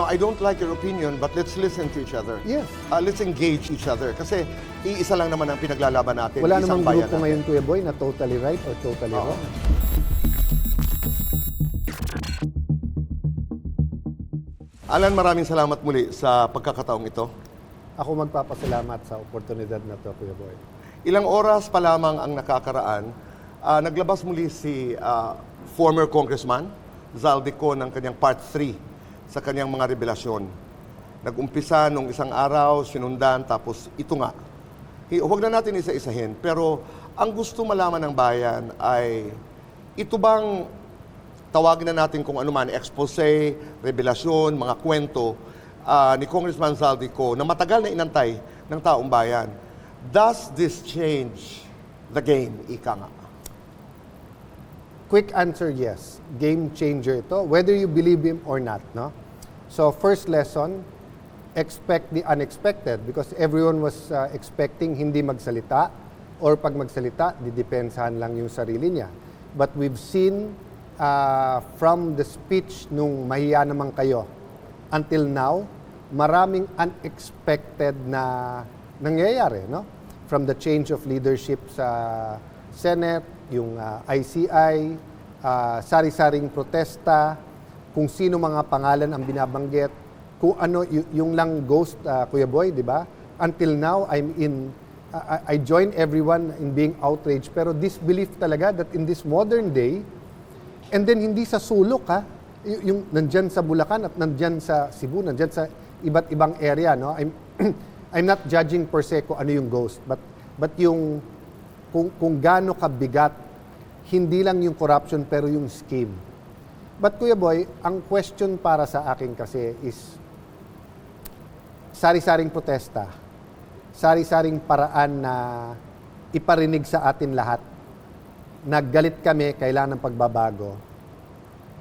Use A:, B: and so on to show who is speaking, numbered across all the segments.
A: no, I don't like your opinion, but let's listen to each other.
B: Yes.
A: Let's engage each other. Kasi iisa lang naman ang pinaglalaban natin.
B: Wala
A: isang
B: namang
A: bayan
B: grupo
A: natin.
B: ngayon, Kuya Boy, na totally right or totally
A: Oo.
B: wrong.
A: Alan, maraming salamat muli sa pagkakataong ito.
B: Ako magpapasalamat sa oportunidad na to, Kuya Boy.
A: Ilang oras pa lamang ang nakakaraan, naglabas muli si former Congressman Zaldico ng kanyang Part 3 sa kanyang mga revelasyon. Nag-umpisa nung isang araw, sinundan, tapos ito nga. Huwag na natin isa-isahin, pero ang gusto malaman ng bayan ay ito bang tawagin na natin kung ano man, expose, revelasyon, mga kwento ni Congressman Zaldico na matagal na inantay ng taong bayan. Does this change the game, ika nga?
B: Quick answer, yes. Game changer ito, whether you believe him or not. No? So first lesson, expect the unexpected because everyone was expecting hindi magsalita or pag magsalita, didepensahan lang yung sarili niya. But we've seen from the speech nung mahiya naman kayo until now, maraming unexpected na nangyayari, no? From the change of leadership sa Senate, yung ICI, sari-saring protesta, kung sino mga pangalan ang binabanggit, kung ano yung lang ghost, Kuya Boy, di ba? Until now, I join everyone in being outraged, pero this belief talaga that in this modern day, and then hindi sa sulok yung nandyan sa Bulacan at nandyan sa Cebu, nandyan sa iba't ibang area, no? I'm not judging per se kung ano yung ghost, but yung kung gaano kabigat, hindi lang yung corruption pero yung scheme. But Kuya Boy, ang question para sa akin kasi is sari-saring protesta, sari-saring paraan na iparinig sa atin lahat. Naggalit kami, kailangan ng pagbabago.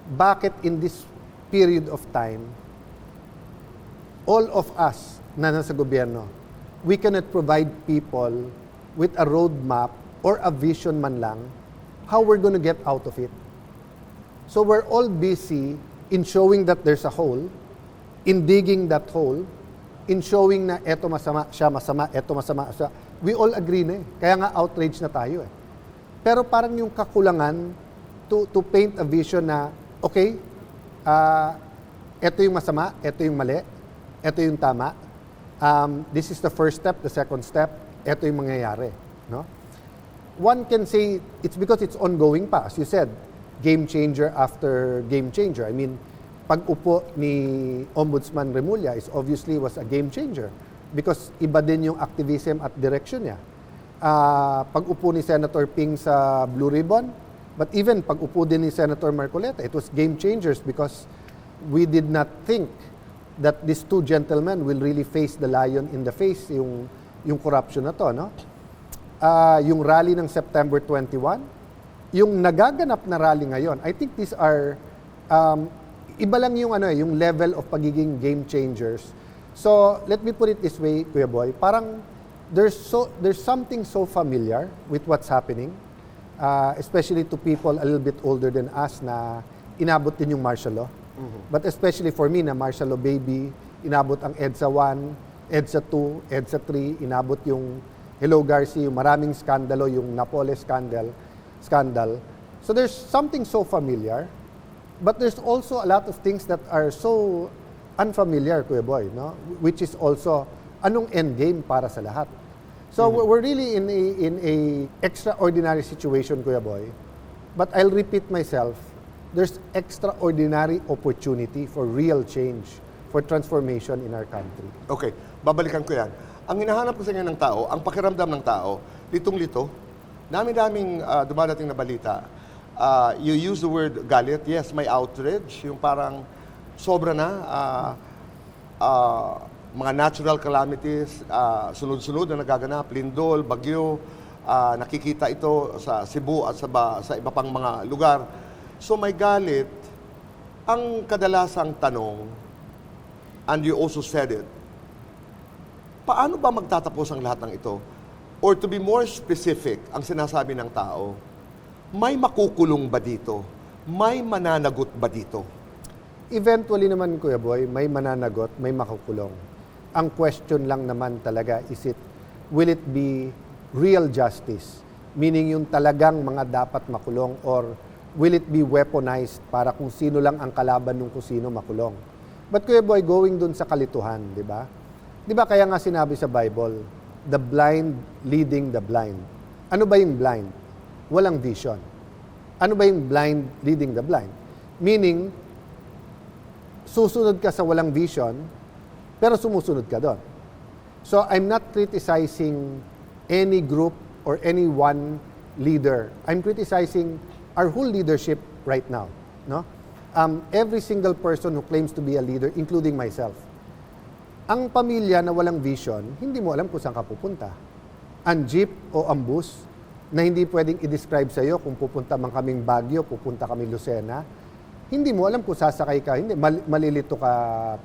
B: Bakit in this period of time, all of us na nasa gobyerno, we cannot provide people with a roadmap or a vision man lang how we're going to get out of it. So we're all busy in showing that there's a hole, in digging that hole, in showing na eto masama, siya masama, eto masama, siya. We all agree na eh. Kaya nga outrage na tayo eh. Pero parang yung kakulangan to paint a vision na, okay, eto yung masama, eto yung mali, eto yung tama. This is the first step, the second step, eto yung mangyayari. No? One can say it's because it's ongoing pa. As you said, game changer after game changer. I mean, pag-upo ni Ombudsman Remulla is obviously was a game changer because iba din yung activism at direction niya. Pag-upo ni Senator Ping sa Blue Ribbon, but even pag-upo din ni Senator Marcoleta, it was game changers because we did not think that these two gentlemen will really face the lion in the face, yung corruption na to, no? Yung rally ng September 21, yung nagaganap na rally ngayon, I think these are, iba lang yung, yung level of pagiging game changers. So, let me put it this way, Kuya Boy, parang there's something so familiar with what's happening, especially to people a little bit older than us na inabot din yung martial law. Mm-hmm. But especially for me na martial law baby, inabot ang EDSA 1, EDSA 2, EDSA 3, inabot yung Hello Garcia, yung maraming skandalo, yung Napoles scandal. So there's something so familiar, but there's also a lot of things that are so unfamiliar, Kuya Boy, no? Which is also anong end game para sa lahat. So we're really in a extraordinary situation, Kuya Boy. But I'll repeat myself, there's extraordinary opportunity for real change, for transformation in our country.
A: Okay, babalikan ko yan. Ang hinahanap ko sa inyo ng tao, ang pakiramdam ng tao, litong-lito, dami-daming dumadating na balita. You use the word galit, yes, may outrage, yung parang sobra na, mga natural calamities, sunod-sunod na nagaganap, lindol, bagyo, nakikita ito sa Cebu at sa iba pang mga lugar. So may galit, ang kadalasang tanong, and you also said it, paano ba magtatapos ang lahat ng ito? Or to be more specific, ang sinasabi ng tao, may makukulong ba dito? May mananagot ba dito?
B: Eventually naman, Kuya Boy, may mananagot, may makukulong. Ang question lang naman talaga is will it be real justice? Meaning yung talagang mga dapat makulong, or will it be weaponized para kung sino lang ang kalaban ng kung sino makulong? But Kuya Boy, going dun sa kalituhan, di ba? Di ba kaya nga sinabi sa Bible, the blind leading the blind. Ano ba yung blind? Walang vision. Ano ba yung blind leading the blind? Meaning, susunod ka sa walang vision, pero sumusunod ka doon. So, I'm not criticizing any group or any one leader. I'm criticizing our whole leadership right now. No? Every single person who claims to be a leader, including myself. Ang pamilya na walang vision, hindi mo alam kung saan ka pupunta. Ang jeep o ang bus na hindi pwedeng i-describe sa iyo kung pupunta man kaming Baguio, pupunta kami Lucena, hindi mo alam kung sasakay ka, hindi, malilito ka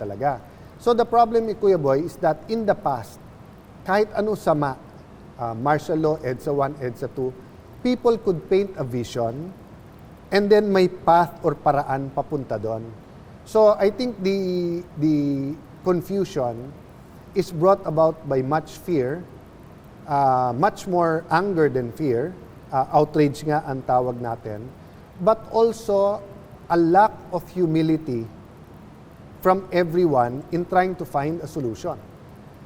B: talaga. So the problem, Kuya Boy, is that in the past, kahit ano sama, martial law, EDSA 1, EDSA 2, people could paint a vision and then may path or paraan papunta doon. So I think the confusion is brought about by much fear, much more anger than fear, outrage nga ang tawag natin, but also a lack of humility from everyone in trying to find a solution.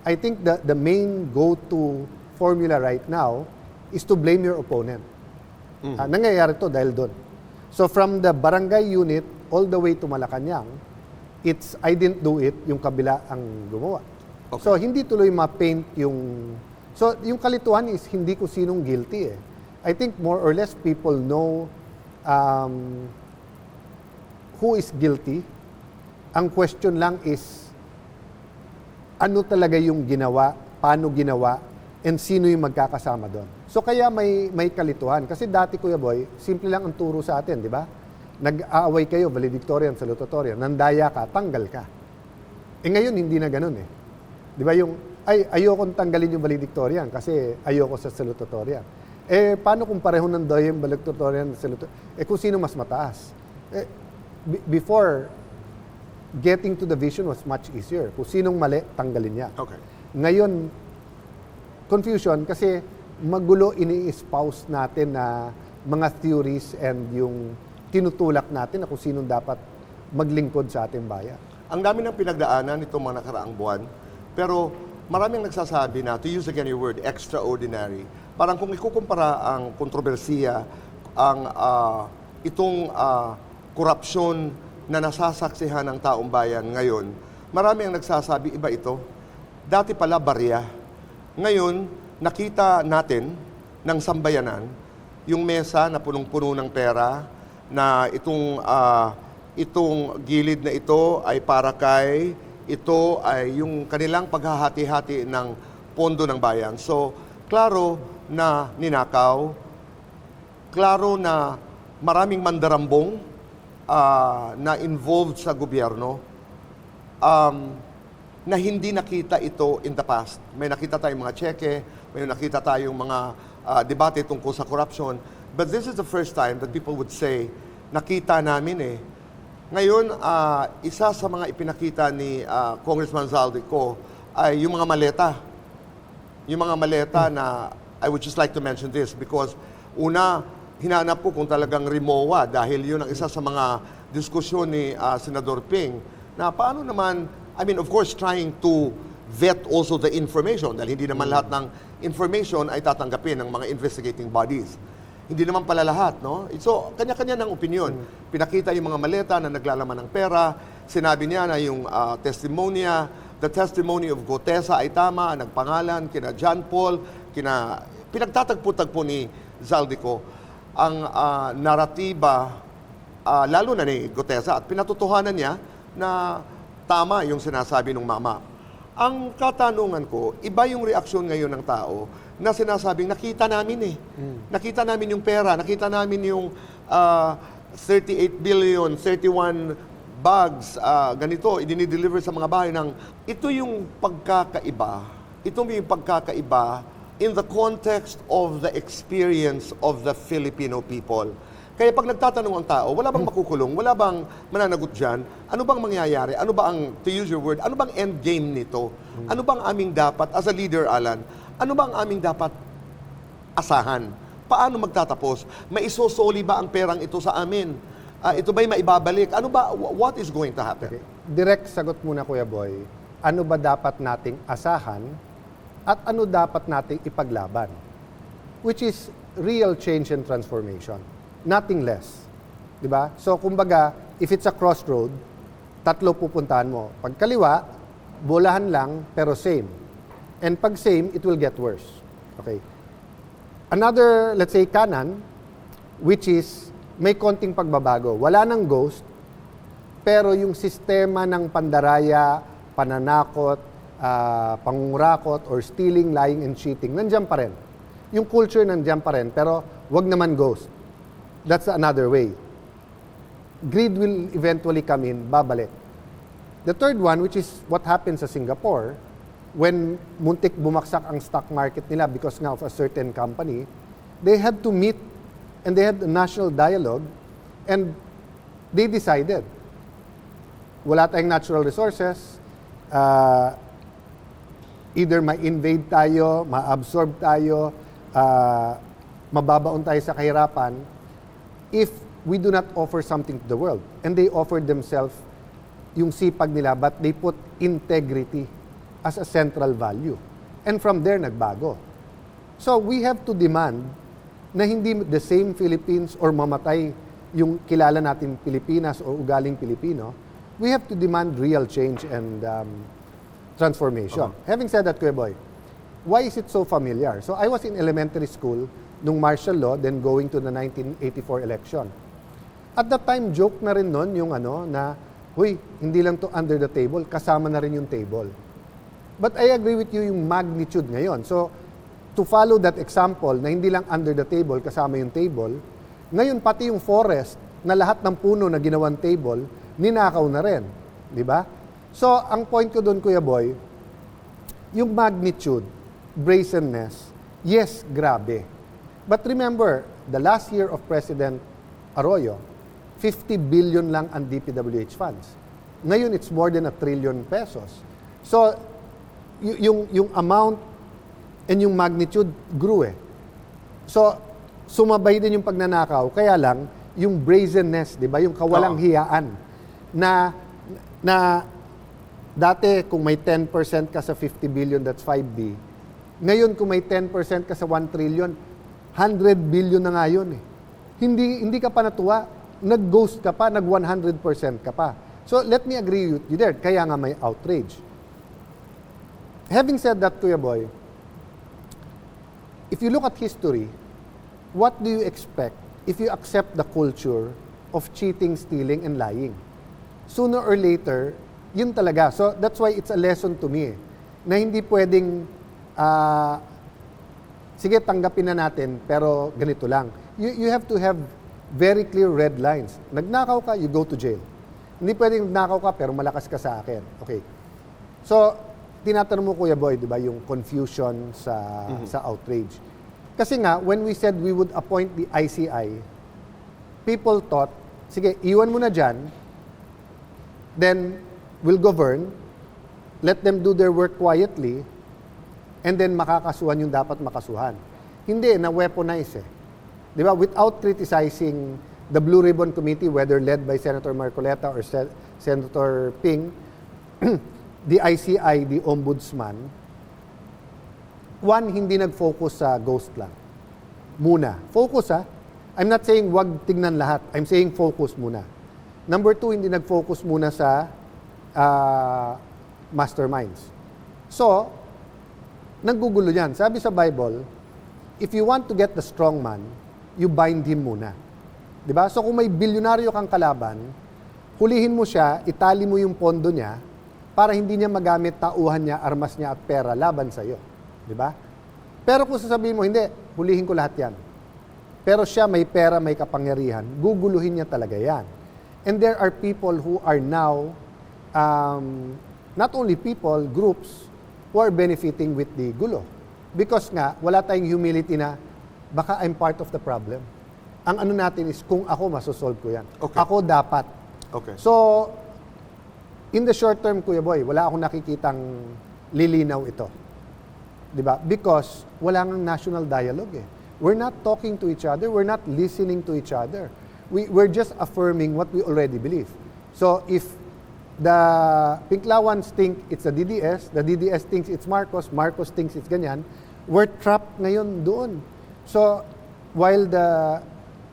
B: I think the main go-to formula right now is to blame your opponent. Nangyayari to dahil doon. So from the barangay unit all the way to Malacanang, it's I didn't do it, yung kabila ang gumawa.
A: Okay.
B: So hindi tuloy ma-paint yung... So yung kalituhan is hindi ko sinong guilty eh. I think more or less people know who is guilty. Ang question lang is, ano talaga yung ginawa, paano ginawa, and sino yung magkakasama doon. So kaya may kalituhan. Kasi dati, Kuya Boy, simple lang ang turo sa atin, di ba? Nag-aaway kayo, valedictorian, salutatorian, nandaya ka, tanggal ka. Eh ngayon, hindi na ganun eh. Di ba yung, ayokong tanggalin yung valedictorian kasi ayoko sa salutatorian. Eh, paano kung pareho nandoy yung valedictorian at salutatorian? Eh, kung sino mas mataas? Before, getting to the vision was much easier. Kung sinong mali, tanggalin niya.
A: Okay.
B: Ngayon, confusion kasi magulo ini-espouse natin na mga theories and yung tinutulak natin na kung sinong dapat maglingkod sa ating bayan.
A: Ang dami ng pinagdaanan itong mga nakaraang buwan, pero maraming nagsasabi na, to use again your word, extraordinary. Parang kung ikukumpara ang kontrobersiya, ang itong korupsyon na nasasaksihan ng taong bayan ngayon, marami ang nagsasabi, iba ito. Dati pala barya. Ngayon, nakita natin ng sambayanan yung mesa na punong-puno ng pera, na itong gilid na ito ay para kay, ito ay yung kanilang paghahati-hati ng pondo ng bayan. So, klaro na ninakaw, klaro na maraming mandarambong na involved sa gobyerno, na hindi nakita ito in the past. May nakita tayong mga cheque, may nakita tayong mga debate tungkol sa corruption. But this is the first time that people would say, nakita namin eh. Ngayon, isa sa mga ipinakita ni Congressman Zaldico ay yung mga maleta. Yung mga maleta na, I would just like to mention this because una, hinanap ko kung talagang Rimowa dahil yun ang isa sa mga diskusyon ni Senador Ping na paano naman, I mean, of course, trying to vet also the information dahil hindi naman lahat ng information ay tatanggapin ng mga investigating bodies. Hindi naman pala lahat, no? So, kanya-kanya ng opinion. Pinakita yung mga maleta na naglalaman ng pera, sinabi niya na yung the testimony of Gotesa ay tama, nagpangalan, kina John Paul, pinagtatagpo-tagpo ni Zaldico ang naratiba, lalo na ni Gotesa, at pinatutuhanan niya na tama yung sinasabi ng mama. Ang katanungan ko, iba yung reaksyon ngayon ng tao na sinasabing, nakita namin eh. Nakita namin yung pera, nakita namin yung 38 billion, 31 bags, ganito, idinideliver sa mga bahay ng... Ito yung pagkakaiba. Ito yung pagkakaiba in the context of the experience of the Filipino people. Kaya pag nagtatanong ang tao, wala bang makukulong? Wala bang mananagot dyan? Ano bang mangyayari? Ano ba ang, to use your word, ano bang end game nito? Ano bang aming dapat, as a leader, Alan, ano bang aming dapat asahan? Paano magtatapos? Maisosoli ba ang perang ito sa amin? Ito ba'y maibabalik? Ano ba, what is going to happen?
B: Okay. Direct sagot muna, Kuya Boy. Ano ba dapat nating asahan at ano dapat nating ipaglaban? Which is real change and transformation. Nothing less. Diba? So, kumbaga, if it's a crossroad, tatlo pupuntahan mo. Pag kaliwa, bolahan lang, pero same. And pag same, it will get worse. Okay. Another, let's say, kanan, which is may konting pagbabago. Wala nang ghost, pero yung sistema ng pandaraya, pananakot, pangungurakot, or stealing, lying, and cheating, nandiyan pa rin. Yung culture nandiyan pa rin, pero wag naman ghost. That's another way. Greed will eventually come in, babalik. The third one, which is what happened sa Singapore, when muntik bumaksak ang stock market nila because nga of a certain company, they had to meet and they had a national dialogue and they decided, wala tayong natural resources, either ma-invade tayo, ma-absorb tayo, mababaon tayo sa kahirapan, if we do not offer something to the world. And they offered themselves yung sipag nila, but they put integrity as a central value. And from there, nagbago. So we have to demand na hindi the same Philippines or mamatay yung kilala natin Pilipinas o ugaling Pilipino. We have to demand real change and transformation. Having said that, Kuya Boy, why is it so familiar? So I was in elementary school nung martial law, then going to the 1984 election. At that time, joke na rin nun yung na, huy, hindi lang to under the table, kasama na rin yung table. But I agree with you yung magnitude ngayon. So, to follow that example na hindi lang under the table, kasama yung table, ngayon pati yung forest na lahat ng puno na ginawang table, ninakaw na rin. Di ba? So, ang point ko doon, Kuya Boy, yung magnitude, brazenness, yes, grabe. But remember, the last year of President Arroyo, 50 billion lang ang DPWH funds. Ngayon, it's more than 1 trillion pesos. So, yung amount and yung magnitude grew eh. So, sumabay din yung pagnanakaw, kaya lang, yung brazenness, di ba? Yung kawalang hiyaan na dati kung may 10% ka sa 50 billion, that's 5B. Ngayon, kung may 10% ka sa 1 trillion, 100 billion na nga yun eh. Hindi ka pa natuwa, nag-ghost ka pa, nag-100% ka pa. So, let me agree with you there, kaya nga may outrage. Having said that, Kuya Boy, if you look at history, what do you expect if you accept the culture of cheating, stealing, and lying? Sooner or later, yun talaga. So that's why it's a lesson to me, na hindi pwedeng, sige, tanggapin na natin, pero ganito lang. You have to have very clear red lines. Nagnakaw ka, you go to jail. Hindi pwedeng nagnakaw ka, pero malakas ka sa akin. Okay. So, tinatanong mo, Kuya Boy, di ba, yung confusion sa outrage. Kasi nga, when we said we would appoint the ICI, people thought, sige, iwan mo na dyan, then we'll govern, let them do their work quietly, and then makakasuhan yung dapat makasuhan. Hindi, na-weaponize eh. Di ba? Without criticizing the Blue Ribbon Committee, whether led by Senator Marcoleta or Senator Ping, the ICI, the Ombudsman, one, hindi nag-focus sa ghost lang. Muna. Focus ha. I'm not saying wag tignan lahat. I'm saying focus muna. Number two, hindi nag-focus muna sa masterminds. So, naggugulo yan. Sabi sa Bible, if you want to get the strong man, you bind him muna. Diba? So kung may bilyonaryo kang kalaban, hulihin mo siya, itali mo yung pondo niya, para hindi niya magamit tauhan niya, armas niya at pera laban sa iyo. Di ba? Pero kung sasabihin mo, hindi, hulihin ko lahat yan. Pero siya may pera, may kapangyarihan, guguluhin niya talaga yan. And there are people who are now, not only people, groups, who are benefiting with the gulo. Because nga, wala tayong humility na, baka I'm part of the problem. Ang ano natin is kung ako masosolve ko yan.
A: Okay.
B: Ako dapat.
A: Okay.
B: So, in the short term, Kuya Boy, wala akong nakikitang lilinaw ito. Di ba? Because wala ngang national dialogue eh. We're not talking to each other. We're not listening to each other. We're just affirming what we already believe. So, if the Pinklawans think it's the DDS thinks it's Marcos thinks it's ganyan, we're trapped ngayon doon. So, while the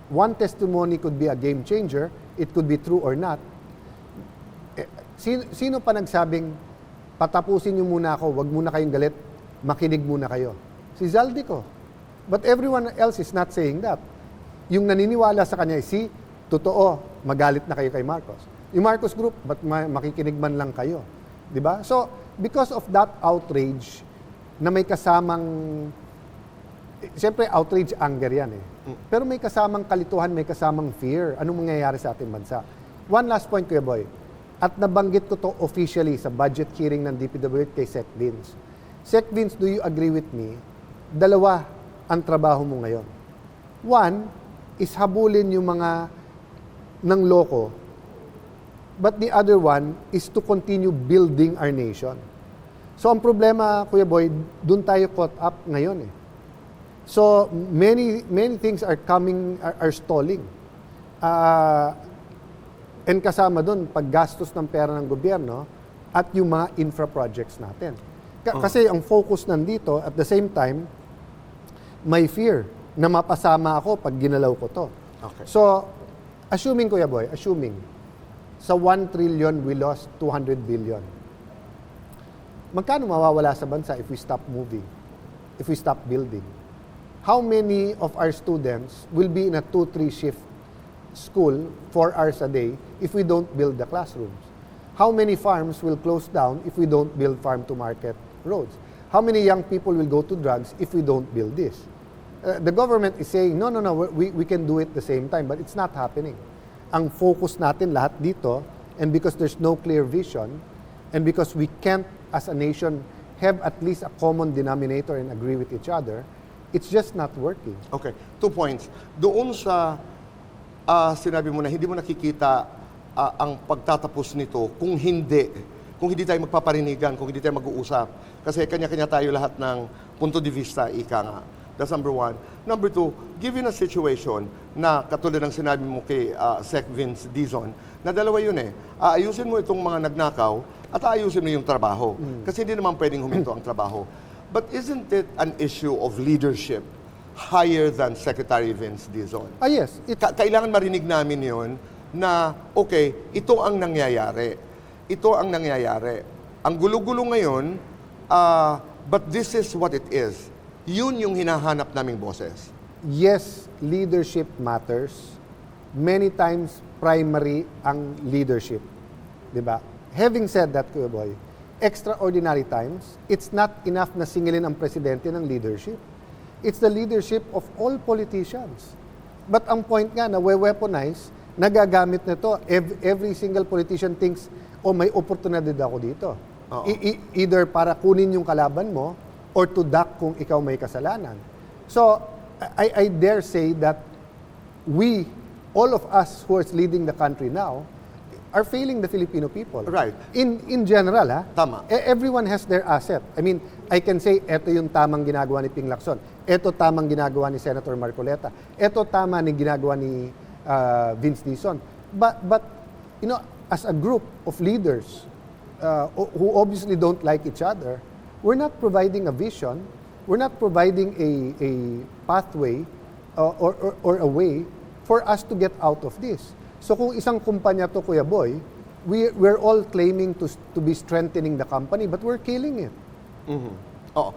B: one testimony could be a game changer, it could be true or not, sino pa nagsabing, patapusin niyo muna ako, wag muna kayong galit, makinig muna kayo? Si Zaldico. But everyone else is not saying that. Yung naniniwala sa kanya, totoo, magalit na kayo kay Marcos. Yung Marcos Group, ba't makikinig man lang kayo? Di ba? So, because of that outrage, na may kasamang, siyempre outrage anger yan eh. Pero may kasamang kalituhan, may kasamang fear. Anong mangyayari sa ating bansa? One last point, Kuya Boy. At nabanggit ko to officially sa budget hearing ng DPWH kay Sec Vince. Sec Vince, do you agree with me? Dalawa ang trabaho mo ngayon. One is habulin yung mga ng loko. But the other one is to continue building our nation. So ang problema, Kuya Boy, dun tayo caught up ngayon eh. So many things are stalling. And kasama dun, paggastos ng pera ng gobyerno at yung mga infra projects natin. Kasi ang focus nandito, at the same time, may fear na mapasama ako pag ginalaw ko to.
A: Okay.
B: So, assuming, Kuya Boy, sa 1 trillion, we lost 200 billion. Magkano mawawala sa bansa if we stop moving? If we stop building? How many of our students will be in a 2-3 shift school 4 hours a day if we don't build the classrooms? How many farms will close down if we don't build farm-to-market roads? How many young people will go to drugs if we don't build this? The government is saying, no, we can do it the same time, but it's not happening. Ang focus natin lahat dito, and because there's no clear vision, and because we can't, as a nation, have at least a common denominator and agree with each other, it's just not working.
A: Okay. 2 points. Doon sa sinabi mo na hindi mo nakikita ang pagtatapos nito kung hindi tayo magpaparinigan, kung hindi tayo mag-uusap. Kasi kanya-kanya tayo lahat ng punto de vista, ika nga. That's number one. Number two, given a situation na katulad ng sinabi mo kay Sec Vince Dizon, na dalawa yun eh. Aayusin mo itong mga nagnakaw at aayusin mo yung trabaho. Kasi hindi naman pwedeng huminto ang trabaho. But isn't it an issue of leadership higher than Secretary Vince Dizon?
B: Yes.
A: Kailangan marinig namin yun na, okay, ito ang nangyayari. Ito ang nangyayari. Ang gulo-gulo ngayon, but this is what it is. Yun yung hinahanap naming boses.
B: Yes, leadership matters. Many times, primary ang leadership. Diba? Having said that, Kuya Boy, extraordinary times, it's not enough na singilin ang presidente ng leadership. It's the leadership of all politicians. But ang point nga na we-weaponize, nagagamit nito. Every single politician thinks, may oportunidad ako dito. Either para kunin yung kalaban mo, or to duck kung ikaw may kasalanan. So, I dare say that we, all of us who are leading the country now, are failing the Filipino people.
A: Right.
B: In general,
A: Tama.
B: Everyone has their asset. I mean, I can say, eto yung tamang ginagawa ni Ping Lacson. Eto tamang ginagawa ni Senator Marcoleta. Eto tama ni ginagawa ni Vince Dizon. But, you know, as a group of leaders who obviously don't like each other, we're not providing a vision, we're not providing a pathway or a way for us to get out of this. So kung isang kumpanya to, Kuya Boy, we're all claiming to be strengthening the company, but we're killing it.
A: Mm-hmm. Oo.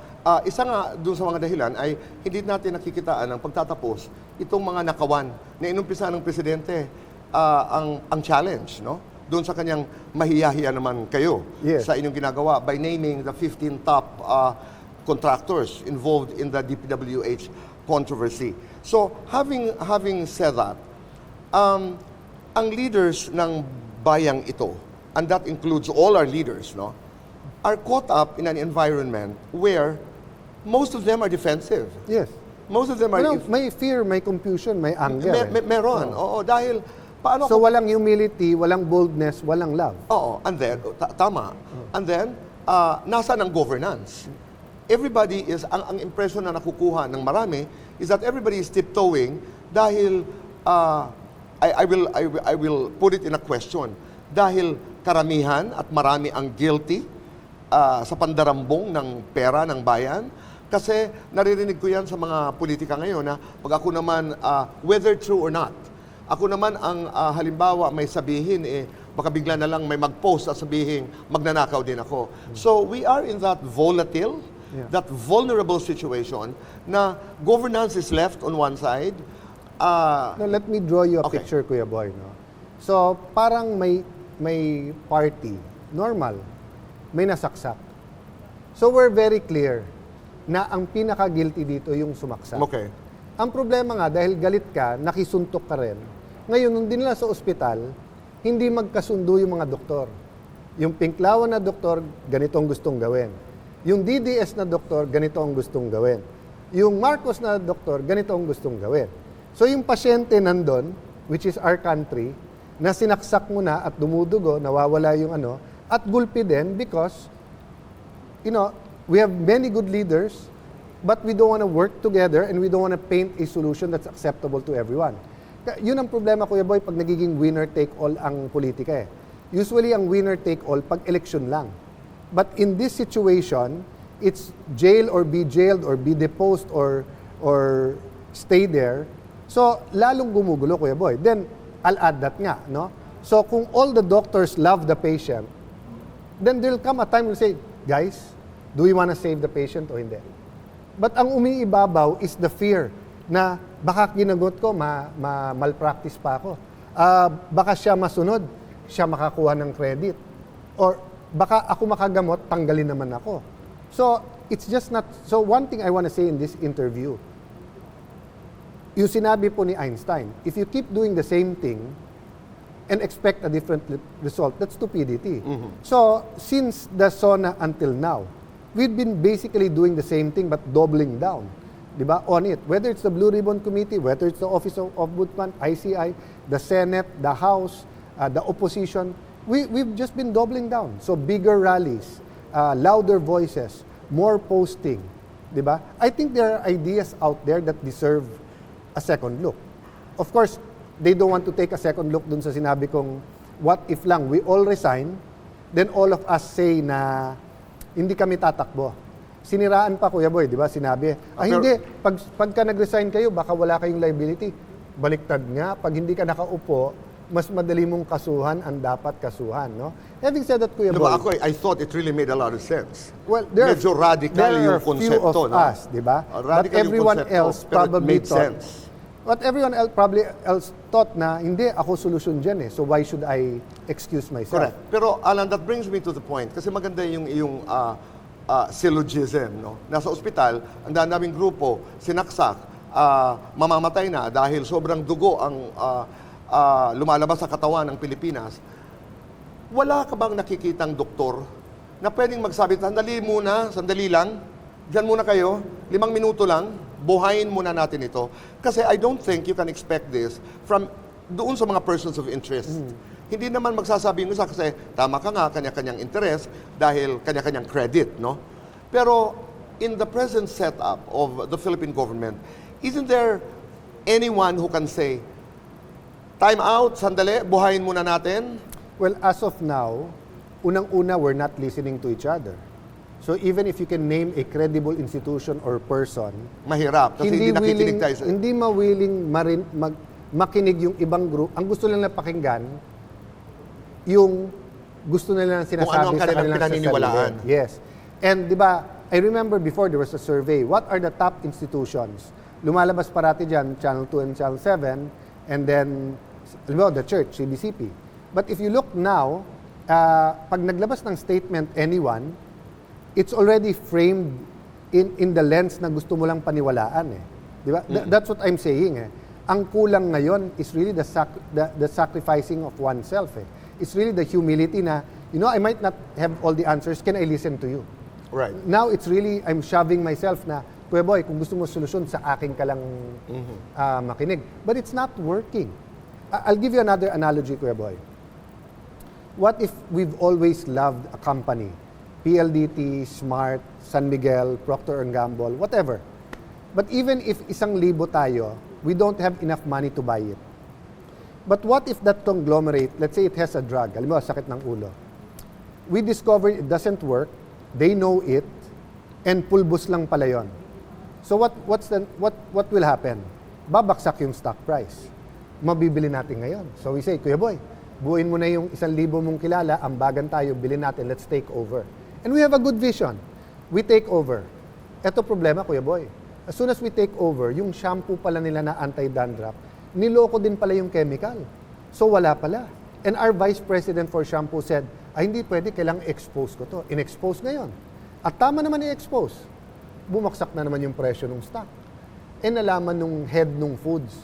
A: Isa nga doon sa mga dahilan ay hindi natin nakikitaan ang pagtatapos itong mga nakawan na inumpisa ng presidente ang challenge, no? Doon sa kanyang mahiyahiya naman kayo sa inyong ginagawa by naming the 15 top contractors involved in the DPWH controversy. So, having said that, ang leaders ng bayang ito, and that includes all our leaders, no, are caught up in an environment where most of them are defensive.
B: Yes.
A: Most of them are...
B: May fear, may confusion, may anger.
A: meron. Oo, dahil paano...
B: So walang humility, walang boldness, walang love.
A: Oo, and then, tama. And then, nasa ng governance. Everybody is, ang impression na nakukuha ng marami is that everybody is tiptoeing dahil, I will put it in a question, dahil karamihan at marami ang guilty sa pandarambong ng pera ng bayan. Kasi naririnig ko yan sa mga politika ngayon na pag ako naman, whether true or not, ako naman ang halimbawa may sabihin, baka bigla na lang may mag-post at sabihin, magnanakaw din ako. So we are in that volatile, that vulnerable situation na governance is left on one side.
B: No, let me draw you a
A: Okay.
B: picture, Kuya Boy. No? So, parang may party, normal, may nasaksak. So, we're very clear na ang pinaka-guilty dito yung sumaksak.
A: Okay.
B: Ang problema nga, dahil galit ka, nakisuntok ka rin. Ngayon, nung dinala sa ospital, hindi magkasundo yung mga doktor. Yung Pinklawan na doktor, ganito ang gustong gawin. Yung DDS na doktor, ganito ang gustong gawin. Yung Marcos na doktor, ganito ang gustong gawin. So yung pasyente nandun, which is our country, na sinaksak mo na at dumudugo, nawawala yung at gulpi din because, we have many good leaders, but we don't want to work together and we don't want to paint a solution that's acceptable to everyone. Yun ang problema, Kuya Boy, pag nagiging winner-take-all ang politika eh. Usually, ang winner-take-all pag election lang. But in this situation, it's jail or be jailed or be deposed or stay there. So, lalong gumugulo, Kuya Boy. Then, I'll add that nga, no? So, kung all the doctors love the patient, then there'll come a time we'll say, guys, do we want to save the patient o hindi? But ang umiibabaw is the fear na baka ginagot ko, malpractice pa ako. Baka siya masunod, siya makakuha ng credit. Or baka ako makagamot, tanggalin naman ako. So, it's just not... So, one thing I want to say in this interview, yung sinabi po ni Einstein, if you keep doing the same thing and expect a different result, that's stupidity. So, since the SONA until now, we've been basically doing the same thing but doubling down, di ba, on it. Whether it's the Blue Ribbon Committee, whether it's the Office of Ombudsman, ICI, the Senate, the House, the opposition, we've just been doubling down. So, bigger rallies, louder voices, more posting, di ba? I think there are ideas out there that deserve a second look. Of course, they don't want to take a second look dun sa sinabi kong, what if lang, we all resign, then all of us say na hindi kami tatakbo. Siniraan pa, Kuya Boy, di ba? Sinabi, hindi, pagka nag-resign kayo, baka wala kayong liability. Baliktad nga, pag hindi ka nakaupo, mas madali mong kasuhan ang dapat kasuhan, no? Having said that, Kuya
A: Diba,
B: Boy,
A: I thought it really made a lot of sense.
B: well,
A: Medyo radical yung konsepto,
B: few of
A: no?
B: us, di ba? But
A: Radical yung
B: everyone
A: konsepto,
B: else
A: pero it
B: probably
A: made
B: thought,
A: sense.
B: but everyone else probably thought na, hindi, ako solusyon dyan eh. So why should I excuse myself?
A: Correct. Pero Alan, that brings me to the point. Kasi maganda yung syllogism. No? Nasa ospital, ang daming grupo, sinaksak, mamamatay na dahil sobrang dugo ang lumalabas sa katawan ng Pilipinas. Wala ka bang nakikitang doktor na pwedeng magsabi, sandali lang, dyan muna kayo, 5 minuto lang, buhayin muna natin ito. Kasi I don't think you can expect this from doon sa mga persons of interest. Hindi naman magsasabi mo sa kasi tama ka nga, kanya-kanyang interest dahil kanya-kanyang credit, no? Pero in the present setup of the Philippine government, isn't there anyone who can say, time out, sandali, buhayin muna natin?
B: Well, as of now, unang-una, we're not listening to each other. So even if you can name a credible institution or person,
A: Mahirap kasi hindi nakikinig tayo sa...
B: hindi mawiling makinig yung ibang group. Ang gusto nila pakinggan, yung gusto nila
A: Kung ano ang
B: sinasabi sa
A: kanilang
B: kanilang
A: pinaniniwalaan.
B: sarili. Yes. And di ba, I remember before there was a survey, what are the top institutions? Lumalabas parati dyan, Channel 2 and Channel 7, and then, the church, CBCP. But if you look now, pag naglabas ng statement anyone, it's already framed in the lens na gusto mo lang paniwalaan eh. Di ba? That's what I'm saying eh. Ang kulang ngayon is really the sacrificing of oneself eh. It's really the humility na, I might not have all the answers, can I listen to you?
A: Right.
B: Now it's really, I'm shoving myself na, Kuya Boy, kung gusto mo solusyon, sa akin ka lang makinig. But it's not working. I'll give you another analogy, Kuya Boy. What if we've always loved a company, PLDT, Smart, San Miguel, Procter & Gamble, whatever. But even if 1,000 tayo, we don't have enough money to buy it. But what if that conglomerate, let's say it has a drug, alam mo, sakit ng ulo. We discover it doesn't work, they know it, and pulbos lang pala yun. So what will happen? Babaksak yung stock price. Mabibili natin ngayon. So we say, Kuya Boy, buuin mo na yung 1,000 mong kilala, ambagan tayo, bilhin natin, let's take over. And we have a good vision. We take over. Ito problema, Kuya Boy. As soon as we take over, yung shampoo pala nila na anti-dandruff, niloko din pala yung chemical. So wala pala. And our Vice President for Shampoo said, ay hindi pwede, kailangang expose ko to. In-expose ngayon. At tama naman i-expose. Bumaksak na naman yung presyo ng stock. E nalaman nung head nung foods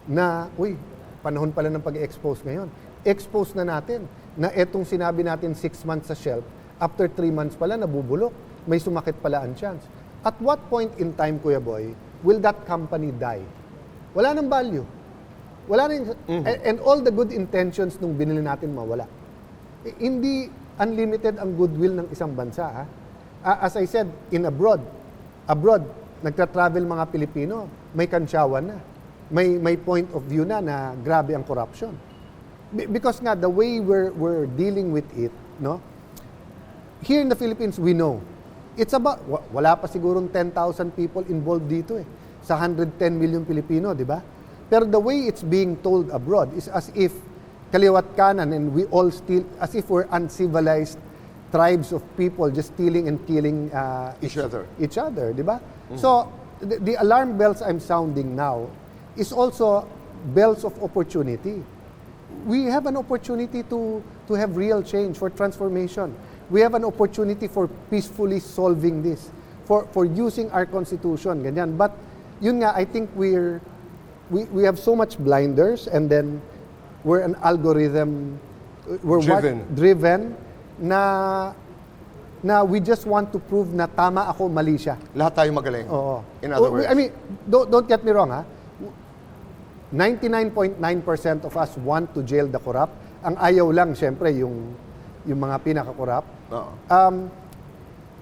B: na, uy, panahon pala ng pag-expose ngayon. Expose na natin na etong sinabi natin 6 months sa shelf, after 3 months pala nabubulok. May sumakit pala ang chance. At what point in time, Kuya Boy, will that company die? Wala nang value. Wala nang, and all the good intentions nung binili natin mawala. Hindi unlimited ang goodwill ng isang bansa. Ha? As I said, abroad, nagtra-travel mga Pilipino, may kansyawan na. May point of view na grabe ang corruption. Because nga, the way we're dealing with it, no? Here in the Philippines, we know. It's about, wala pa sigurong 10,000 people involved dito sa 110 million Pilipino, di ba? Pero the way it's being told abroad is as if kaliwat kanan and we all steal, as if we're uncivilized tribes of people just stealing and killing
A: Each other,
B: di ba? So, the alarm bells I'm sounding now is also bells of opportunity. We have an opportunity to have real change, for transformation. We have an opportunity for peacefully solving this, for using our constitution, ganyan. But yun nga, I think we have so much blinders, and then we're an algorithm, driven na we just want to prove na tama ako, mali siya.
A: Lahat tayo magaling.
B: Oo.
A: In other words.
B: I mean, don't get me wrong, ha? 99.9% of us want to jail the corrupt. Ang ayaw lang, syempre, yung mga pinaka-corrupt.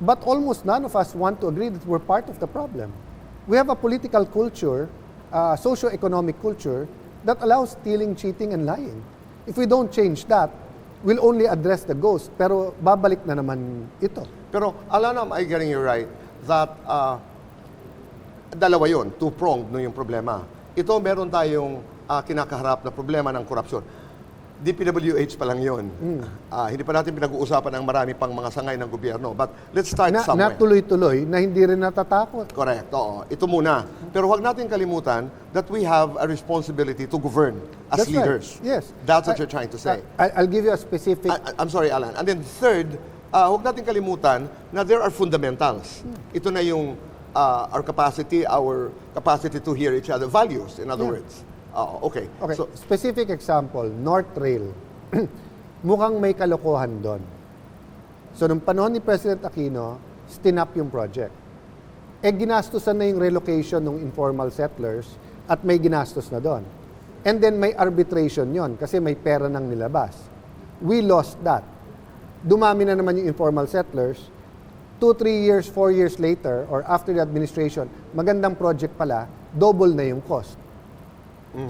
B: But almost none of us want to agree that we're part of the problem. We have a political culture, socio-economic culture, that allows stealing, cheating, and lying. If we don't change that, we'll only address the ghost, pero babalik na naman ito.
A: Pero, Alan, am I getting you right that dalawa yun, two-pronged no yung problema. Ito, meron tayong kinakaharap na problema ng korupsyon. DPWH pa lang yun. Hindi pa natin pinag-uusapan ang marami pang mga sangay ng gobyerno. But let's start somewhere.
B: Na tuloy-tuloy, na hindi rin natatakot.
A: Correct, oo. Ito muna. Pero huwag natin kalimutan that we have a responsibility to govern as
B: That's
A: leaders.
B: right. Yes.
A: That's what you're trying to say.
B: I'll give you a specific...
A: I'm sorry, Alan. And then third, huwag natin kalimutan na there are fundamentals. Ito na yung our capacity to hear each other. Values, in other words. Okay.
B: So, specific example, North Rail. Mukhang may kalokohan doon. So, nung panahon ni President Aquino, stinap yung project. Ginastusan na yung relocation ng informal settlers at may ginastos na doon. And then may arbitration yon kasi may pera nang nilabas. We lost that. Dumami na naman yung informal settlers. 2, 3 years, 4 years later, or after the administration, magandang project pala, double na yung cost.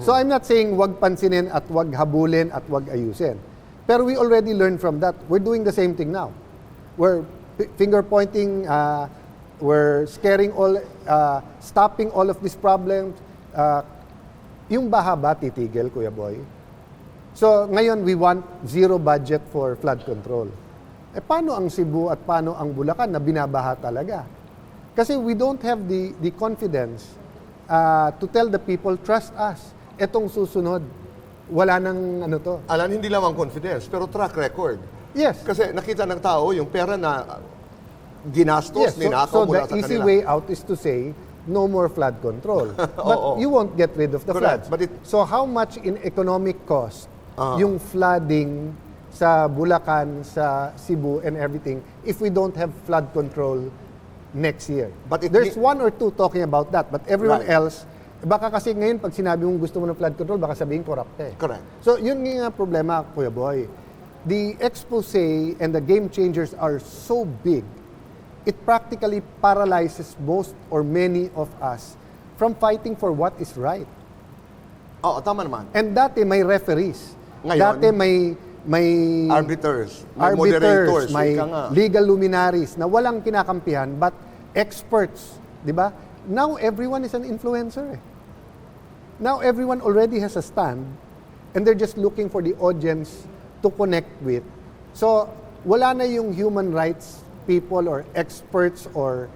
B: So I'm not saying wag pansinin at wag habulin at wag ayusin. Pero we already learned from that. We're doing the same thing now. We're finger pointing, we're stopping all of these problems. Yung baha ba titigil, Kuya Boy? So ngayon we want zero budget for flood control. Paano ang Cebu at paano ang Bulacan na binabaha talaga? Kasi we don't have the confidence to tell the people, trust us. Etong susunod, wala nang ano to.
A: Alan, hindi lamang confidence, pero track record.
B: Yes.
A: Kasi nakita ng tao yung pera na ginastos, ninakaw
B: So
A: mula sa
B: the easy
A: kanila.
B: way out is to say, no more flood control. But you won't get rid of the
A: Correct.
B: floods. So how much in economic cost yung flooding sa Bulacan, sa Cebu, and everything, if we don't have flood control next year.
A: But it
B: There's
A: need-
B: one or two talking about that, but everyone
A: Right.
B: else, baka kasi ngayon pag sinabi mong gusto mo ng flood control, baka sabihin corrupt ka eh.
A: Correct.
B: So yun nga problema, Kuya Boy. The expose and the game changers are so big, it practically paralyzes most or many of us from fighting for what is right.
A: Oo, tama naman.
B: And dati may referees.
A: Ngayon,
B: dati may
A: Arbiters, may moderators,
B: may
A: ika nga.
B: legal luminaries na walang kinakampihan but experts, 'di ba? Now everyone is an influencer. Eh. Now everyone already has a stand and they're just looking for the audience to connect with. So, wala na yung human rights people or experts or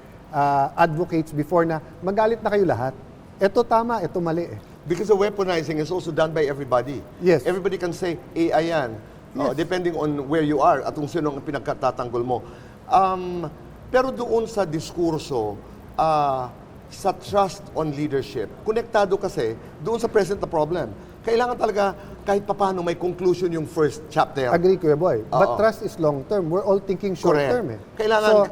B: advocates before na magalit na kayo lahat. Ito tama, ito mali eh.
A: Because the weaponizing is also done by everybody.
B: Yes.
A: Everybody can say, AI yan.
B: Yes.
A: Depending on where you are at kung sino ang pinagkatatanggol mo. Pero doon sa diskurso, sa trust on leadership, konektado kasi doon sa present na problem. Kailangan talaga kahit papano may conclusion yung first chapter.
B: Agree, Kuya Boy. But
A: Oo.
B: trust is long term. We're all thinking short
A: Correct.
B: term eh.
A: Kailangan,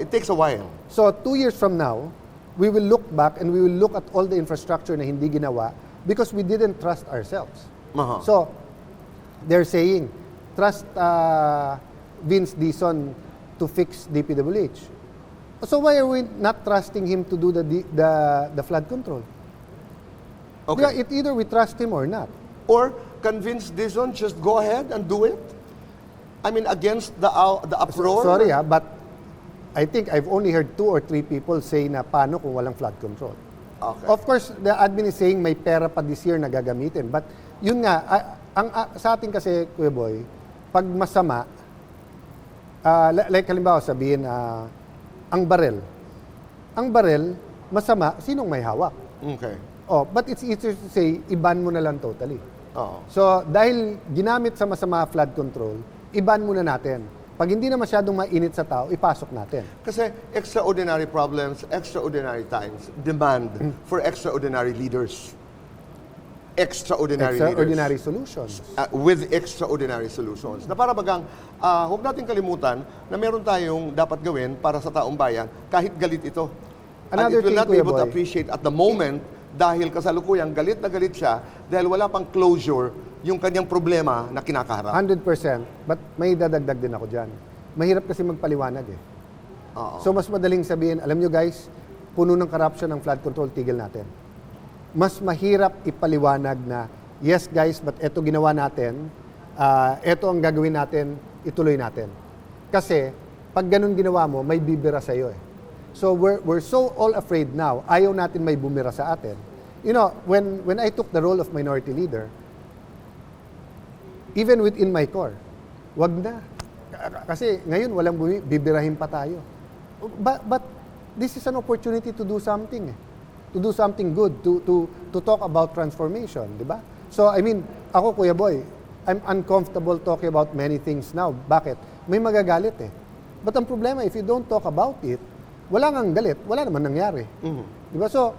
A: it takes a while.
B: So 2 years from now, we will look back and we will look at all the infrastructure na hindi ginawa because we didn't trust ourselves.
A: Aha.
B: So, they're saying, trust Vince Dizon to fix DPWH. So why are we not trusting him to do the flood control?
A: Okay.
B: Yeah, either we trust him or not.
A: Or convince Dizon, just go ahead and do it? I mean, against the uproar?
B: Sorry but I think I've only heard 2 or 3 people say na paano kung walang flood control.
A: Okay.
B: Of course, the admin is saying may pera pa this year na gagamitin. But yun nga, sa atin kasi, Kuya Boy, pag masama, like halimbawa sabihin, ang barel, masama, sinong may hawak?
A: Okay.
B: Oh, but it's easier to say, iban mo na lang totally.
A: Oo.
B: So, dahil ginamit sa masama flood control, iban muna natin. Pag hindi na masyadong mainit sa tao, ipasok natin.
A: Kasi extraordinary problems, extraordinary times demand for extraordinary leaders. Extraordinary leaders.
B: Solutions.
A: With extraordinary solutions. Na para bagang, huwag natin kalimutan na meron tayong dapat gawin para sa taong bayan kahit galit ito.
B: Another
A: And it will
B: thing,
A: not be
B: Kuya
A: able to
B: Boy.
A: appreciate at the moment dahil kasalukuyang galit na galit siya dahil wala pang closure yung kanyang problema na kinakaharap.
B: 100%, but may dadagdag din ako dyan. Mahirap kasi magpaliwanag eh.
A: Oo.
B: So mas madaling sabihin, alam nyo guys, puno ng corruption ng flood control, tigil natin. Mas mahirap ipaliwanag na, yes guys, but eto ginawa natin, eto ang gagawin natin, ituloy natin. Kasi, pag ganun ginawa mo, may bibira sa'yo eh. So we're so all afraid now, ayaw natin may bumira sa atin. You know, when I took the role of minority leader, even within my core, wag na. Kasi ngayon walang bibirahin pa tayo. But this is an opportunity to do something. To do something good, to talk about transformation, di ba? So I mean, ako Kuya Boy, I'm uncomfortable talking about many things now. Bakit? May magagalit eh. But ang problema, if you don't talk about it, wala ngang galit, wala naman nangyari. Di ba? So,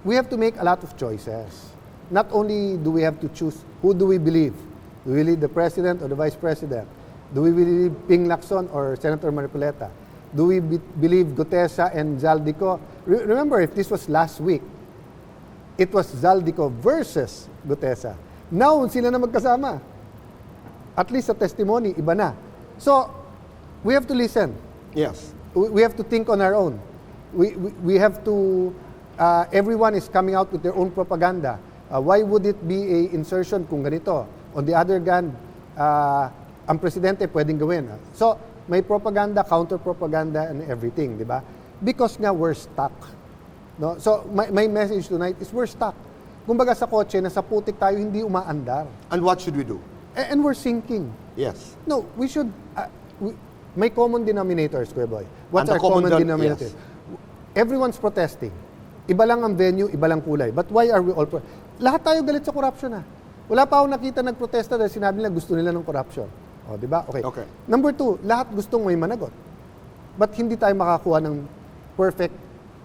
B: we have to make a lot of choices. Not only do we have to choose who do we believe. Do we believe the President or the Vice President? Do we believe Ping Lacson or Senator Maripoleta? Do we believe Gutesa and Zaldico? Remember, if this was last week, it was Zaldico versus Gutesa. Now, sila na magkasama. At least sa testimony, iba na. So, we have to listen.
A: Yes.
B: We have to think on our own. We have to, everyone is coming out with their own propaganda. Why would it be a insertion kung ganito? On the other hand, ang presidente pwedeng gawin. So, may propaganda, counter-propaganda, and everything, di ba? Because nga, we're stuck. No? So, my message tonight is we're stuck. Kumbaga sa kotse, nasa putik tayo, hindi umaandar.
A: And what should we do?
B: And we're sinking.
A: Yes.
B: No, we should, may common denominators, Kuya Boy. What's
A: And the
B: our common
A: common
B: denominator?
A: yes.
B: Everyone's protesting. Iba lang ang venue, iba lang kulay. But why are we all lahat tayo galit sa corruption Wala pa akong nakita nagprotesta dahil sinabi nila gusto nila ng corruption. O, di ba? Okay.
A: Okay.
B: Number 2, lahat gustong may managot. But hindi tayo makakuha ng perfect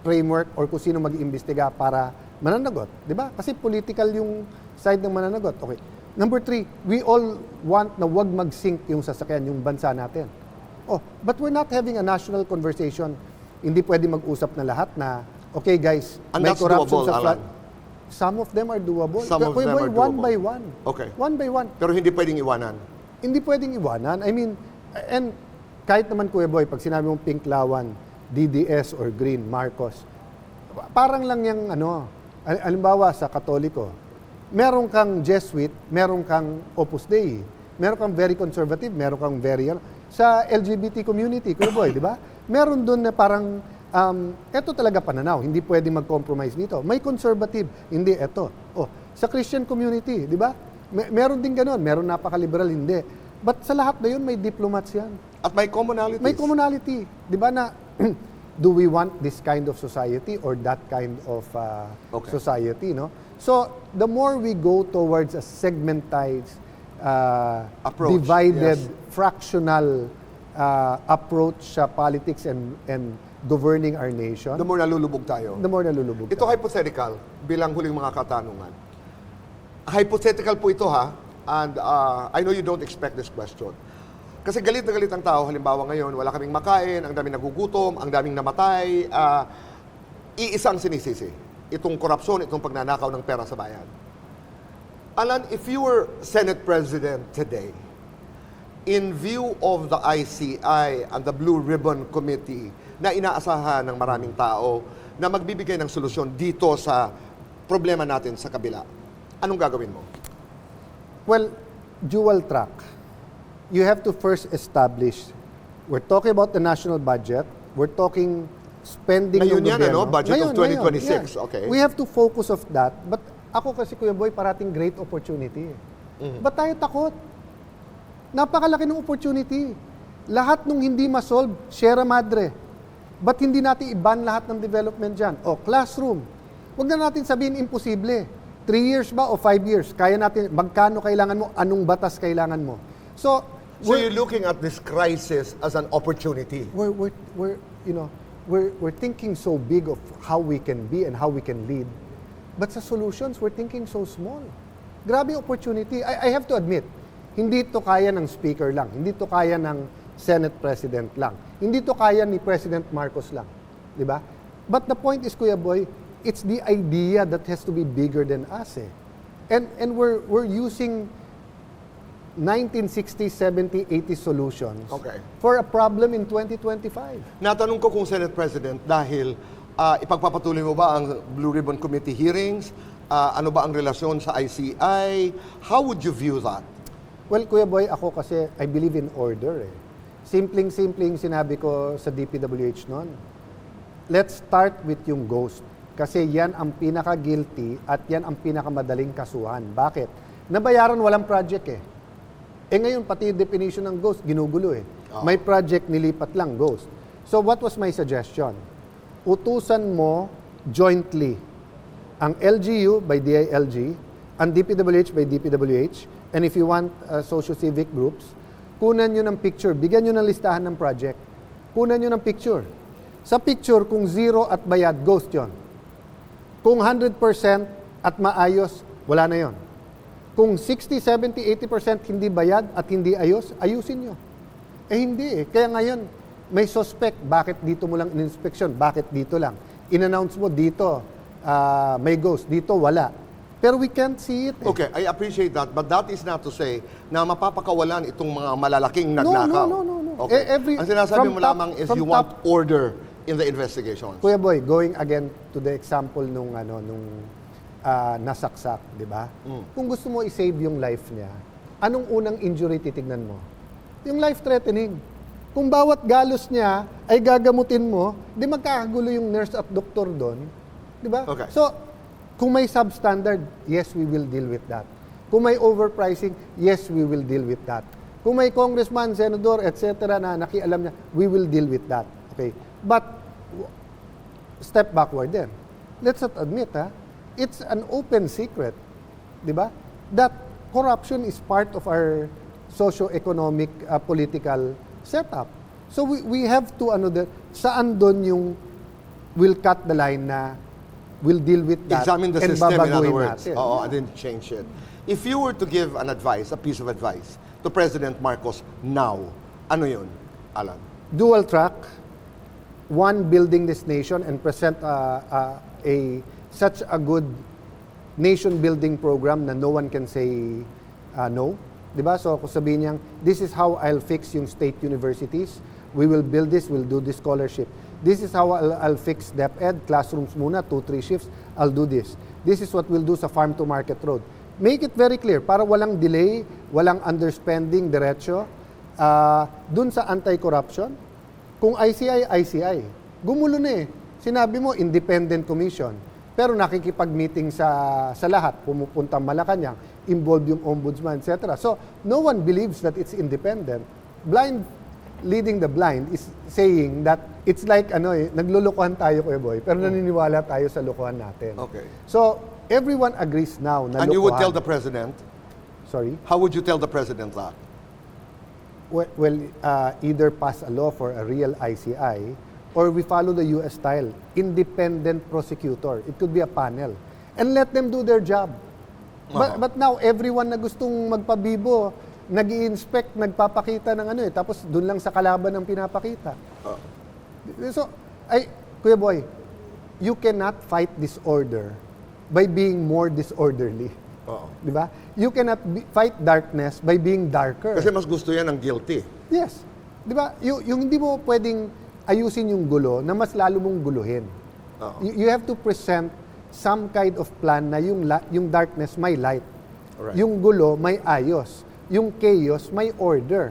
B: framework or kung sino mag-iimbestiga para mananagot. Di ba? Kasi political yung side ng mananagot. Okay. Number 3, we all want na wag mag-sink yung sasakyan, yung bansa natin. Oh, but we're not having a national conversation Hindi pwede mag-usap na lahat na, okay guys,
A: And
B: may
A: that's
B: corruption
A: doable,
B: sa flood.
A: Alan.
B: Some of them are doable.
A: Some of
B: Kuya
A: them
B: Boy,
A: are
B: one
A: doable.
B: by one.
A: Okay.
B: One by one.
A: Pero hindi pwedeng iwanan.
B: Hindi pwedeng iwanan. I mean, and kahit naman Kuya Boy, pag sinabi mong pink lawan, DDS or green, Marcos, parang lang yung alimbawa sa Katoliko, meron kang Jesuit, meron kang Opus Dei, meron kang very conservative, meron kang very, sa LGBT community, Kuya Boy, di ba? Meron doon na parang, eto talaga pananaw, hindi pwedeng mag-compromise dito. May conservative, hindi, eto. Oh, sa Christian community, di ba? Meron din ganun, meron napaka-liberal, hindi. But sa lahat na yun, may diplomats yan.
A: At may commonalities.
B: May commonality. Di ba na, do we want this kind of society or that kind of
A: Okay.
B: society, no? So, the more we go towards a segmentized,
A: Approach,
B: divided,
A: yes.
B: fractional approach sa politics and governing our nation,
A: The more nalulubog tayo.
B: the more nalulubog
A: Ito
B: tayo.
A: hypothetical, bilang huling mga katanungan. Hypothetical po ito ha, and I know you don't expect this question. Kasi galit na galit ang tao, halimbawa ngayon, wala kaming makain, ang daming nagugutom, ang daming namatay, iisang sinisisi. Itong korupsyon, itong pagnanakaw ng pera sa bayan. Alan, if you were Senate President today, in view of the ICI and the Blue Ribbon Committee na inaasahan ng maraming tao na magbibigay ng solusyon dito sa problema natin sa kabila, anong gagawin mo?
B: Well, dual track. You have to first establish, we're talking about the national budget, we're talking spending
A: Ngayon
B: ng
A: yan,
B: gobyerno.
A: Budget of 2026,
B: yeah.
A: okay.
B: We have to focus of that. But ako kasi, Kuya Boy, parating great opportunity. Ba't tayo takot? Napakalaki ng opportunity. Lahat nung hindi masolve, Sierra Madre. Ba't hindi natin i-ban lahat ng development dyan? O, classroom. Huwag na natin sabihin imposible. 3 years ba o 5 years? Kaya natin, magkano kailangan mo, anong batas kailangan mo. So
A: You're looking at this crisis as an opportunity.
B: we're thinking so big of how we can be and how we can lead. But sa solutions, we're thinking so small. Grabe opportunity. I have to admit, hindi to kaya ng speaker lang. Hindi to kaya ng Senate President lang. Hindi to kaya ni President Marcos lang. Di ba? But the point is, Kuya Boy, it's the idea that has to be bigger than us eh. And we're using 1960s, 70s, 80s solutions
A: Okay.
B: for a problem in 2025.
A: Natanong ko kung Senate President dahil ipagpapatuloy mo ba ang Blue Ribbon Committee hearings? Ano ba ang relasyon sa ICI? How would you view that?
B: Well, Kuya Boy, ako kasi I believe in order eh. Simpleng-simpleng sinabi ko sa DPWH noon. Let's start with yung ghost. Kasi yan ang pinaka-guilty at yan ang pinakamadaling kasuhan. Bakit? Nabayaran walang project eh. Ngayon, pati yung definition ng ghost, ginugulo eh. May project, nilipat lang, ghost. So what was my suggestion? Utusan mo jointly ang LGU by DILG, ang DPWH by DPWH, and if you want socio-civic groups, kunan nyo ng picture, bigyan nyo ng listahan ng project. Kunan nyo ng picture. Sa picture, kung zero at bayad, ghost yon. Kung 100% at maayos, wala na yon. Kung 60, 70, 80% hindi bayad at hindi ayos, ayusin nyo. Hindi eh. Kaya ngayon, may suspect. Bakit dito mo lang in-inspection? Bakit dito lang? In-announce mo dito, may ghost. Dito, wala. Pero we can't see it.
A: Okay, I appreciate that, but that is not to say na mapapakawalan itong mga malalaking nagnakaw.
B: No.
A: Okay. Ang sinasabi
B: from
A: mo
B: top-
A: lamang is
B: from
A: you want
B: top-
A: order in the investigations.
B: Kuya Boy, going again to the example nung nasaksak, di ba? Kung gusto mo i-save yung life niya, anong unang injury titignan mo? Yung life-threatening. Kung bawat galos niya ay gagamutin mo, di magkakagulo yung nurse at doktor doon. Di ba?
A: Okay.
B: So, kung may substandard, yes, we will deal with that. Kung may overpricing, yes, we will deal with that. Kung may congressman, senador, etc. na nakialam niya, we will deal with that. Okay? But, step backward then. Let's not admit, it's an open secret, di ba? That corruption is part of our socio-economic, political setup. So we have to, saan doon yung we'll cut the line na we'll deal with that
A: Examine the
B: and
A: system, in other
B: babaguhin
A: words.
B: natin.
A: Oo, I didn't change it. If you were to give an advice, a piece of advice, to President Marcos now, ano yun, Alan?
B: Dual track, one, building this nation and present such a good nation-building program na no one can say no. Diba? So kung sabihin niyang, this is how I'll fix yung state universities, we will build this, we'll do this scholarship. This is how I'll fix DepEd, classrooms muna, 2-3 shifts, I'll do this. This is what we'll do sa farm to market road. Make it very clear, para walang delay, walang underspending, diretso. Dun sa anti-corruption, kung ICI, ICI. Gumulo na eh. Sinabi mo, independent commission. Pero nakikipag-meeting sa lahat, pumupunta Malacanang, involved yung ombudsman, etc. So, no one believes that it's independent. Blind leading the blind is saying that it's like naglulukuhan tayo, Kuya Boy, pero naniniwala tayo sa lukuhan natin.
A: Okay.
B: So, everyone agrees now na
A: And you would
B: lukuhan.
A: tell the president,
B: Sorry?
A: how would you tell the president that?
B: Well, either pass a law for a real ICI or we follow the US style, independent prosecutor. It could be a panel. And let them do their job. But now, everyone na gustong magpabibo, nag-i-inspect, nagpapakita ng tapos dun lang sa kalaban ang pinapakita. So, Kuya Boy, you cannot fight disorder by being more disorderly. Di ba? You cannot fight darkness by being darker.
A: Kasi mas gusto yan ng guilty.
B: Yes. Di ba? Yung hindi mo pwedeng ayusin yung gulo na mas lalo mong guluhin. You have to present some kind of plan na yung darkness may light.
A: Alright.
B: Yung gulo may ayos. Yung chaos may order.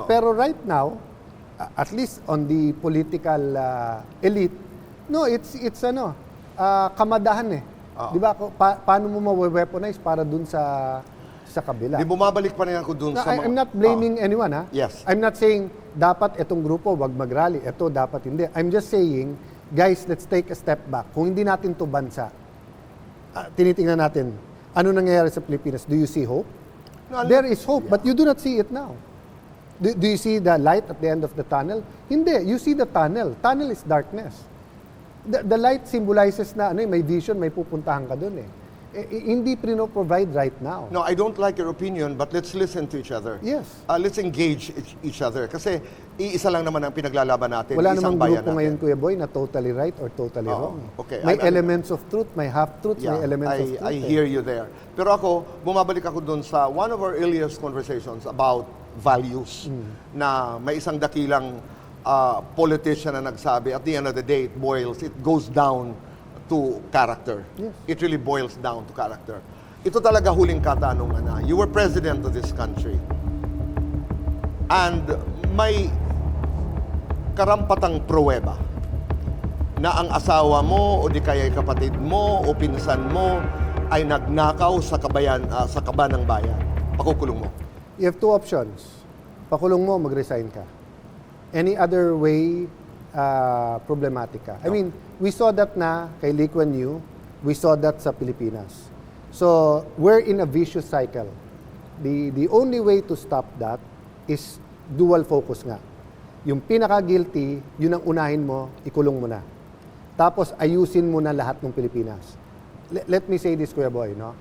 B: Pero right now, at least on the political elite, no, it's kamadahan eh. Di ba? Paano mo ma-weaponize para dun sa kabila?
A: Di bumabalik pa rin ako dun sa mga...
B: I'm not blaming anyone, ha?
A: Yes.
B: I'm not saying dapat itong grupo wag mag-rally, ito dapat hindi. I'm just saying, guys, let's take a step back. Kung hindi natin to bansa, tinitingnan natin, ano nangyayari sa Pilipinas? Do you see hope?
A: No,
B: There is hope, but you do not see it now. Do you see the light at the end of the tunnel? Hindi. You see the tunnel. Tunnel is darkness. The light symbolizes na may vision, may pupuntahan ka dun eh. Hindi provide right now.
A: No, I don't like your opinion, but let's listen to each other.
B: Yes.
A: Let's engage each other. Kasi iisa lang naman ang pinaglalaban natin.
B: Wala
A: isang
B: namang
A: bayan
B: grupo
A: natin.
B: ngayon, Kuya Boy, na totally right or totally wrong.
A: Okay.
B: May elements of truth, may half-truths,
A: Yeah,
B: may elements of truth.
A: I hear you there. Pero ako, bumabalik ako dun sa one of our earliest conversations about values na may isang dakilang politician na nagsabi, at the end of the day, it goes down to character.
B: Yes.
A: It really boils down to character. Ito talaga huling katanungan na. You were president of this country. And may karampatang pruweba na ang asawa mo o di kaya kapatid mo o pinsan mo ay nagnakaw sa kaban ng bayan. Pakukulong mo.
B: You have two options. Pakulong mo, mag-resign ka. Any other way, problematic ka. I mean, we saw that na kay Lee Kuan Yew, we saw that sa Pilipinas. So, we're in a vicious cycle. The only way to stop that is dual focus nga. Yung pinaka-guilty, yun ang unahin mo, ikulong mo na. Tapos, ayusin mo na lahat ng Pilipinas. Let me say this, Kuya Boy, no?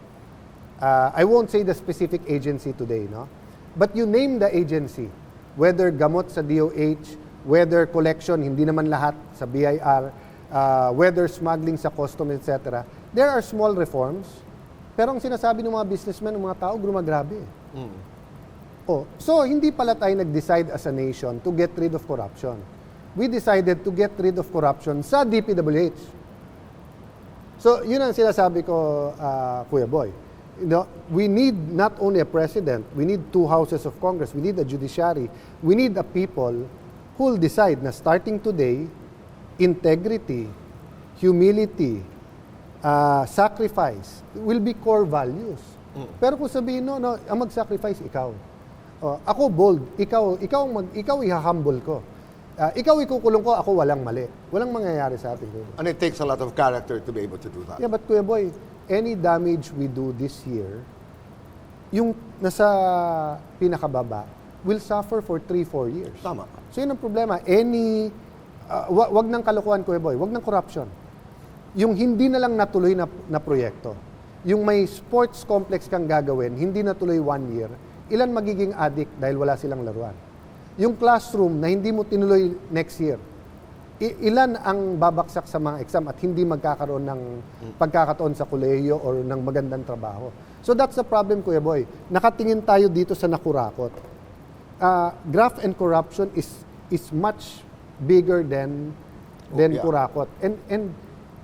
B: I won't say the specific agency today, no? But you name the agency, whether gamot sa DOH, whether collection, hindi naman lahat sa BIR, whether smuggling sa custom, etc. There are small reforms, pero ang sinasabi ng mga businessmen, ng mga tao, grumagrabe. So, hindi pala tayo nag-decide as a nation to get rid of corruption. We decided to get rid of corruption sa DPWH. So, yun ang sinasabi ko, Kuya Boy. We need not only a president, we need two houses of Congress, we need a judiciary, we need a people who will decide na starting today, integrity, humility, sacrifice will be core values. Pero kung sabihin no, ang mag-sacrifice ikaw. Ako bold, ikaw i-humble ko. Ikaw ikukulong ko, ako walang mali. Walang mangyayari sa atin.
A: And it takes a lot of character to be able to do that.
B: Yeah, but Kuya Boy, any damage we do this year, yung nasa pinakababa, will suffer for 3-4 years.
A: Tama.
B: So yun ang problema. Wag ng kalokohan, Kuya Boy, wag ng corruption. Yung hindi na lang natuloy na proyekto, yung may sports complex kang gagawin, hindi natuloy 1 year, ilan magiging addict dahil wala silang laruan? Yung classroom na hindi mo tinuloy next year, ilan ang babaksak sa mga exam at hindi magkakaroon ng pagkakataon sa kolehiyo or ng magandang trabaho. So that's the problem, Kuya Boy. Nakatingin tayo dito sa nakurakot. Graft and corruption is much bigger than
A: yeah.
B: kurakot. And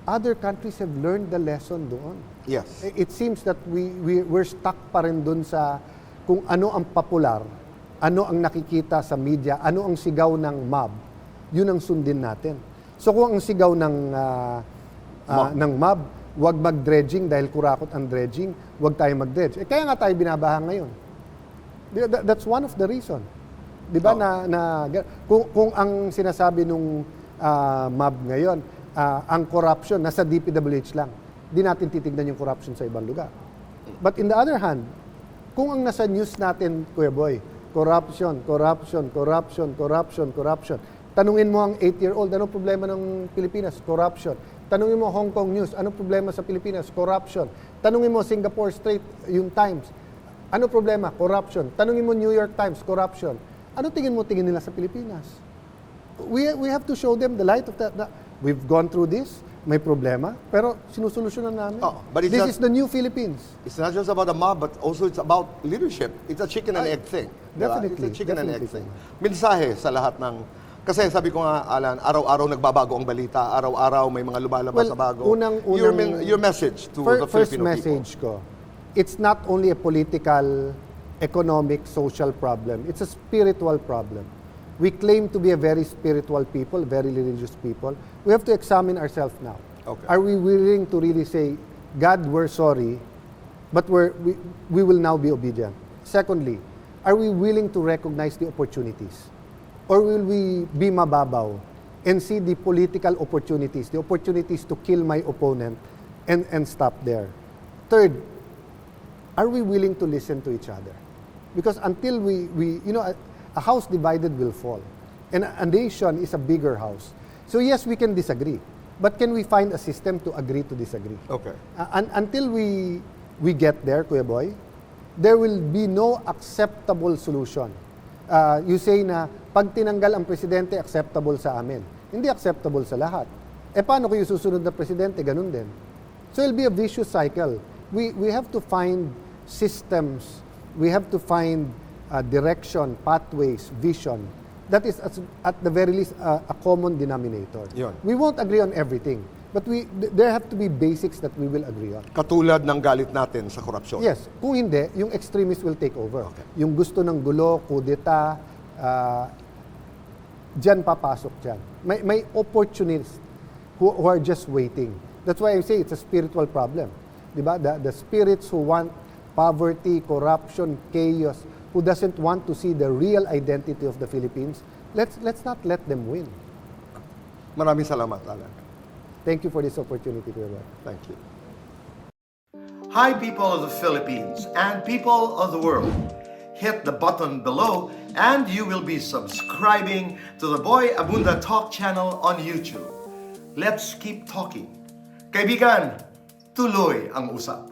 B: other countries have learned the lesson doon.
A: Yes.
B: It seems that we're stuck pa rin dun sa kung ano ang popular, ano ang nakikita sa media, ano ang sigaw ng mob, yun ang sundin natin. So kung ang sigaw ng mob, wag mag-dredging dahil kurakot ang dredging, wag tayo mag-dredge. Kaya nga tayo binabaha ngayon. That's one of the reason. Di ba kung ang sinasabi nung mob ngayon, ang corruption nasa DPWH lang, di natin titignan yung corruption sa ibang lugar. But in the other hand, kung ang nasa news natin, Kuya Boy, corruption. Tanungin mo ang 8-year-old, anong problema ng Pilipinas? Corruption. Tanungin mo Hong Kong News, anong problema sa Pilipinas? Corruption. Tanungin mo Singapore Straight, yung Times, ano problema? Corruption. Tanungin mo New York Times, corruption. Ano tingin nila sa Pilipinas? We have to show them the light of that. We've gone through this, may problema, pero sinusolusyonan namin.
A: But
B: This is the new Philippines.
A: It's not just about the mob, but also it's about leadership. It's a chicken and egg thing.
B: Definitely.
A: It's a chicken and egg
B: Definitely.
A: thing. Mensahe sa lahat ng... Kasi sabi ko nga, Alan, araw-araw nagbabago ang balita. Araw-araw may mga lumalabas sa bago. Your message to the
B: first
A: Filipino
B: message
A: people.
B: ko, it's not only a political, economic, social problem. It's a spiritual problem. We claim to be a very spiritual people, very religious people. We have to examine ourselves now.
A: Okay.
B: Are we willing to really say, God, we're sorry, but we will now be obedient? Secondly, are we willing to recognize the opportunities? Or will we be mababaw and see the political opportunities, the opportunities to kill my opponent and stop there? Third, are we willing to listen to each other? Because until a house divided will fall. And a nation is a bigger house. So yes, we can disagree. But can we find a system to agree to disagree?
A: Okay.
B: Until we get there, Kuya Boy, there will be no acceptable solution. You say na, pag tinanggal ang presidente, acceptable sa amin. Hindi acceptable sa lahat. Paano kung yung susunod na presidente, ganun din. So it'll be a vicious cycle. We have to find systems. We have to find direction, pathways, vision. That is, at the very least, a common denominator.
A: Yun.
B: We won't agree on everything. But there have to be basics that we will agree on.
A: Katulad ng galit natin sa korupsyon.
B: Yes. Kung hindi, yung extremists will take over.
A: Okay.
B: Yung gusto ng gulo, kudeta, dyan papasok dyan. May opportunists who are just waiting. That's why I say it's a spiritual problem. Diba? The spirits who want poverty, corruption, chaos, who doesn't want to see the real identity of the Philippines, let's not let them win.
A: Maraming salamat, Alan.
B: Thank you for this opportunity, Kuya Boy.
A: Thank you.
C: Hi, people of the Philippines and people of the world. Hit the button below and you will be subscribing to the Boy Abunda Talk channel on YouTube. Let's keep talking. Kaibigan, tuloy ang usap.